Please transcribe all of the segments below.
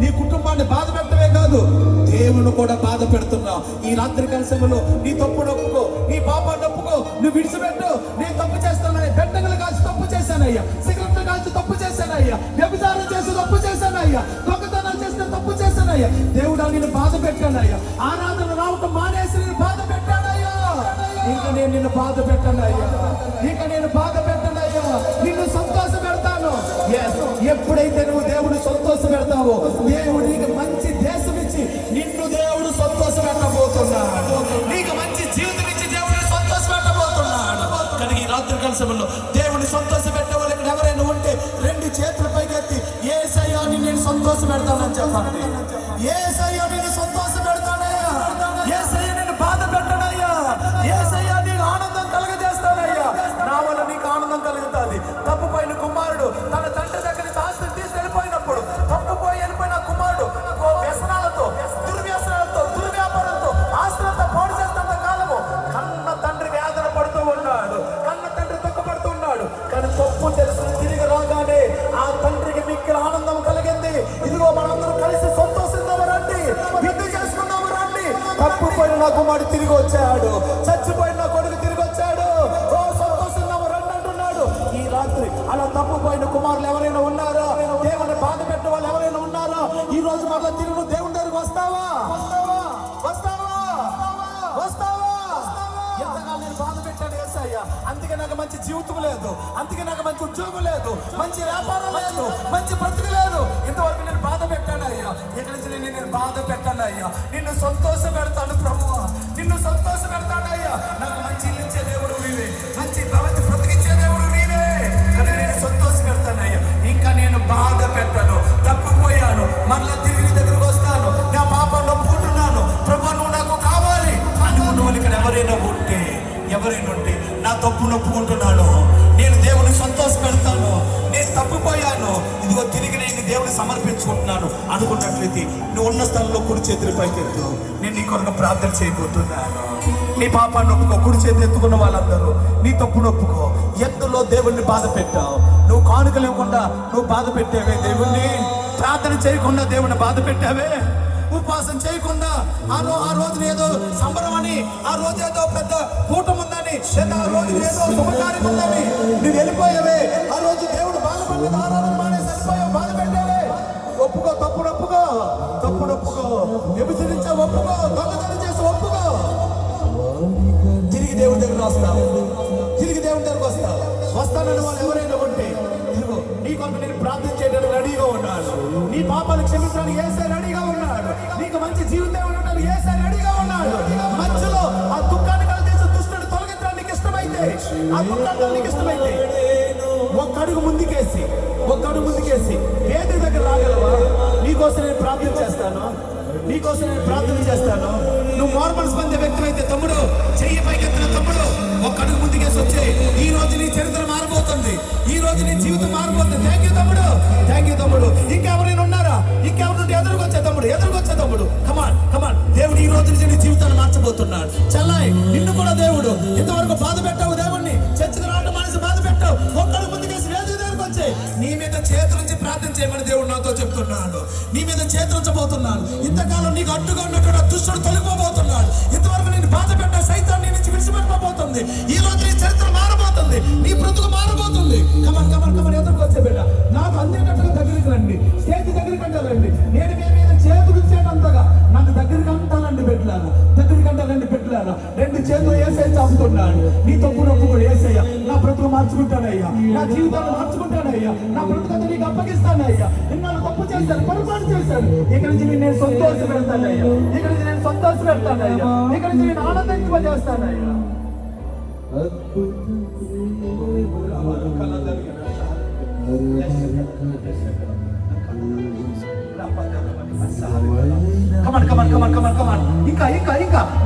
నీ కుటుంబాన్ని బాధ పెట్టడమే కాదు, దేవుని కూడా బాధ పెడుతున్నావు. ఈ రాత్రి సమయంలో నీ తప్పును ఒప్పుకో, నీ పాపాన్ని ఒప్పుకో, నువ్వు విడిచిపెట్టు. నేను తప్పు చేస్తానయ్యా, బెట్టంగులు కాల్చి తప్పు చేశానయ్యా, సిగరెట్లు కాల్చి తప్పు చేశానయ్యా, వ్యభిచారం చేసి తప్పు చేశానయ్యా, దొంగతనాలు చేసిన తప్పు చేశానయ్యా. దేవుడా నిన్ను బాధ పెట్టానయ్యా, ఆరాధన రావటం మానేసి నేను బాధ పెట్టానయ్యా. ఇంకా నేను నిన్ను బాధ పెట్టానయ్యా, ఇంకా నేను బాధ పెట్టానయ్యా, నిన్ను సంతోష పెడతాను. ఎప్పుడైతే నువ్వు దేవుడు సంతోష పెడతావో, దేవుడు నీకు మంచి దేశం ఇచ్చి నిన్ను దేవుడు సంతోష పెట్టబోతున్నాడు. నీకు మంచి జీవితం ఇచ్చి దేవుడిని సంతోష పెట్టబోతున్నాడు. కనుక ఈ రాత్రి సమయంలో దేవుని సంతోష పెట్టే వాళ్ళు ఇక్కడ ఎవరైనా ఉంటే 2 చేతుల పైకెత్తి యేసయ్యా నేను సంతోష పెడతానని చెప్పండి. యేసయ్యా నిన్ను సంతోష పెడతానయ్యా, యేసయ్యా నిన్ను బాధ పెట్టనయ్యా, యేసయ్యా నీకు ఆనందం కలుగజేస్తానయ్యా. నా వల్ల నీకు ఆనందం కలుగుతుంది. తప్పుపోయిన కుమారుడు తన తండ్రి దగ్గర నుంచి ఆస్తిని తీసి వెళ్ళిపోయినప్పుడు, తప్పుపోయి వెళ్ళిపోయిన కుమారుడు వ్యసనాలతో, దుర్వ్యసనాలతో, దుర్వ్యాపారంతో, ఆస్తులతో పాడు చేస్తున్న కాలము కన్న తండ్రి వేదన పడుతూ ఉన్నాడు, కన్న తండ్రి దుఃఖపడుతూ ఉన్నాడు. కానీ తప్పు తెలుసుకుని తిరిగి రాగానే ఆ తండ్రికి మిక్కిల ఆనందం కలిగింది. ఇదిగో మనందరం కలిసి సంతోషిద్దాము రండి, విందు చేసుకుందాము రండి. తప్పుపోయిన నా కుమారుడు తిరిగి వచ్చాడు, చచ్చిపోయిన నా కొడుకు తిరిగి వచ్చాడు, ఓ సంతోషిద్దాము రండి అంటున్నాడు. ఈ రాత్రి అలా తప్పుపోయిన కుమారులు ఎవరైనా ఉన్నారా? దేవుని బాధ పెట్టే వాళ్ళు ఎవరైనా ఉన్నారా? ఈ రోజు మరలా తిరుగు దేవుని దగ్గరికి వస్తావా? ఎంతగా నేను బాధ పెట్టాను యేసయ్యా, అందుకే నాకు మంచి జీవితం లేదు, అందుకే నాకు మంచి ఉద్యోగం లేదు, మంచి వ్యాపారం లేదు, మంచి బ్రతుకు లేదు. ఇంతవరకు నేను బాధ పెట్టాను అయ్యా, ఇక్కడి నుంచి నేను బాధ పెట్టాను అయ్యా. నిన్ను సంతోష పెడతాను ప్రభువా, నిన్ను సంతోష పెడతాను అయ్యా. నాకు మంచి ఇల్లు ఇచ్చే దేవుడు నీవే, మంచి బ్రతికిచ్చే దేవుడు నీవే. కానీ నేను సంతోష పెడతాను అయ్యా. ఇంకా నేను బాధ పెట్టను. తప్పిపోయాను, మళ్ళా తిరిగి నీ దగ్గరకు వస్తాను. నా పాపాన్ని ఒప్పుకుంటున్నాను ప్రభువా, నువ్వు నాకు కావాలి అనుకున్న ఇక్కడ ఎవరైనా ఉంటే నా తప్పును ఒప్పుకుంటున్నాను, నేను దేవుని సంతోష పెడతాను, నేను తప్పిపోయాను, ఇదిగో తిరిగి నేను దేవుని సమర్పించుకుంటున్నాను అనుకున్నట్లయితే నువ్వు ఉన్న స్థలంలో కుడి చేతుల పైకెత్తు. నేను నీ కొరకు ప్రార్థన చేయబోతున్నాను. నీ పాపాన్ని ఒప్పుకో. కుడి చేతి ఎత్తుకున్న వాళ్ళందరూ నీ తప్పును ఒప్పుకో. ఎందులో దేవుణ్ణి బాధ పెట్టావు? నువ్వు కానుకలు ఇవ్వకుండా నువ్వు బాధ పెట్టావే దేవుణ్ణి, ప్రార్థన చేయకుండా దేవుని బాధ పెట్టావే, ఉపవాసం చేయకుండా ఆ రోజున ఏదో సంబరం అని, ఆ రోజు ఏదో పెద్ద కూటం ఉందని, లేదా ఆ రోజు ఏదో శుభకార్యం ఉందని నువ్వు వెళ్ళిపోయావే. ఆ రోజు దేవుడు బాధపడలేదు, ఆరాధన మానేసి వెళ్ళిపోయావు, బాధ పెట్టావే. ఒప్పుకో, తప్పును ఒప్పుకో, వ్యభిచరించే ఒప్పుకో, దొంగతనం చేసి ఒప్పుకో. తిరిగి దేవుడి దగ్గర వస్తావు, తిరిగి దేవుడి దగ్గరకు వస్తానని వాళ్ళు ఎవరైనా ఉంటే ఇదిగో నీ కొరకు నేను ప్రార్థన చేయడానికి రెడీగా ఉన్నాను. నీ పాపాలు క్షమించడానికి యేసే రెడీగా ఉన్నాడు. నీకు మంచి జీవితం ఉండడానికి యేసే రెడీగా ఉన్నాడు. మధ్యలో ఆ దుఃఖాన్ని కలిగేసే దుష్టుడు తొలగించడానికి ఇష్టమైతే, ఆ దుఃఖాన్ని నీకు ఇష్టమైతే ఒక్క అడుగు ముందుకేసి పేదరి దగ్గర రాగలవా? నీకోసం నేను ప్రార్థన చేస్తాను. నువ్వు మార్మల్స్ పొందే వ్యక్తి అయితే తమ్ముడు, చెయ్యి పైకెత్తిన తమ్ముడు, ఒక్క అడుగు ముందుకేసి వచ్చే. ఈ రోజు నీ చరిత్ర మారిపోతుంది, ఈ రోజు నీ జీవితం మారిపోతుంది. థ్యాంక్ యూ తమ్ముడు. ఇంకెవరైనా ఉన్నారా? ఇంకెవరు ఎదురుకొచ్చే తమ్ముడు, కమాన్. దేవుడు ఈ రోజు నుంచి నీ జీవితాన్ని మార్చబోతున్నాడు. చల్లాయి, నిన్ను కూడా దేవుడు ఇంతవరకు బాధ పెట్టావు, దేవుణ్ణి చర్చకు రావడం మానేసి బాధ పెట్టావు. ఒక్కడు ముందుకేసి వేదిక దగ్గరకు వచ్చే. నీ మీద చేతులుంచి ప్రార్థన చేయమని దేవుడు నాతో చెప్తున్నాడు. నీ మీద చేతులుంచబోతున్నాడు. ఇంతకాలం నీకు అడ్డుగా ఉన్నటువంటి దుష్టుడు తొలగిపోబోతున్నాడు. ఇంతవరకు నేను బాధ పెట్ట సైతాన్ని నీ నుంచి విడిచిపెట్టబోతుంది. ఈ రోజు నీ చరిత్ర మారబోతుంది, నీ బ్రతుకు మారబోతుంది. కమన్ ఎదురుకు వచ్చే బిడ్డ, నాకు అందేటట్టుగా దగ్గరికి రండి, స్టేజ్ దగ్గరికి అంటారండి. నేను మీ మీద చేతులుంచేటంతగా నాకు దగ్గరికి అంటానండి పెట్టలేను, రెండు చేతులు యేసయ్య చంపుతున్నాడు. నీ తప్పును ఒప్పుకోడు యేసయ్య, నా బ్రతుకు మార్చుకుంటానయ్యా, నా జీవితాన్ని మార్చుకుంటానయ్యా, నా బ్రతుకు నీకు అప్పగిస్తానయ్యా. నిన్ను తప్పు చేశాను, పొరపాటు చేశాను, ఇక్కడి నుంచి నేను సంతోష పెడతానయ్యా, ఇక్కడి నుంచి నేను ఆనందింపజేస్తానయ్యా. కమాన్. ఇంకా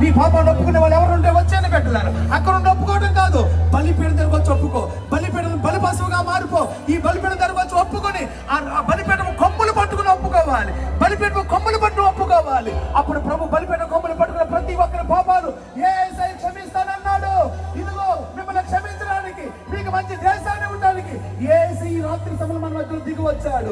నీ పాపాన్ని ఒప్పుకునే వాళ్ళు ఎవరుంటే వచ్చాను పెట్టలేరు. అక్కడ ఉండి ఒప్పుకోవడం కాదు, బలిపీఠం దగ్గరకు వచ్చి ఒప్పుకో. బలి పశువుగా మారిపో. ఈ బలిపీఠం దగ్గరకు వచ్చి ఒప్పుకొని ఆ బలిపీఠం కొమ్ములు పట్టుకుని ఒప్పుకోవాలి. బలిపీఠం కొమ్ములు పట్టుకుని ఒప్పుకోవాలి. అప్పుడు ప్రభు బలిపీఠం కొమ్ములు పట్టుకున్న ప్రతి ఒక్కరి పాపాలు యేసయ్య క్షమిస్తానన్నాడు. ఇదిగో మిమ్మల్ని క్షమించడానికి, మీకు మంచి దేశాన్ని ఉండడానికి యేసు ఈ రాత్రి సమయంలో మన మధ్యలో దిగి వచ్చాడు.